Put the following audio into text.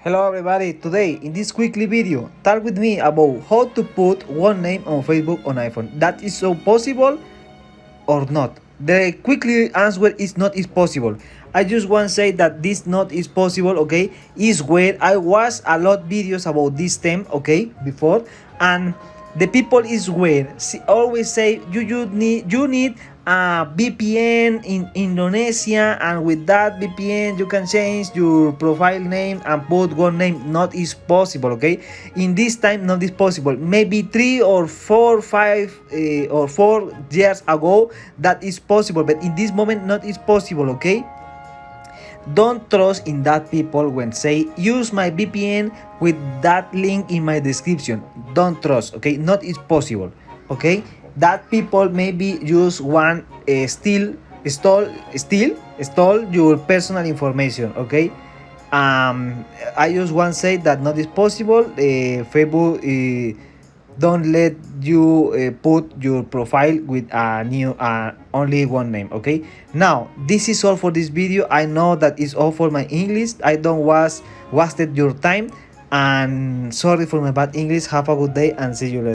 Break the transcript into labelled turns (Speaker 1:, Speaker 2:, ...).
Speaker 1: Hello everybody, today in this quickly video, talk with me about how to put one name on Facebook on iPhone. That is so possible or not? The quickly answer is not is possible. I just want to say that this not is possible, okay? Is where I was a lot videos about this theme, okay, before, and the people is where always say you need a VPN in Indonesia, and with that VPN you can change your profile name and put one name. Not is possible, okay? In this time not is possible. Maybe 3 or 4 years ago that is possible, but in this moment not is possible, okay? Don't trust in that people when say use my VPN with that link in my description. Don't trust, okay? Not is possible, okay? That people maybe use one stall your personal information, okay? I just want to say that not is possible. Facebook don't let you put your profile with a new only one name, okay? Now this is all for this video. I know that is all for my English. I don't wasted your time, and sorry for my bad English. Have a good day and see you later.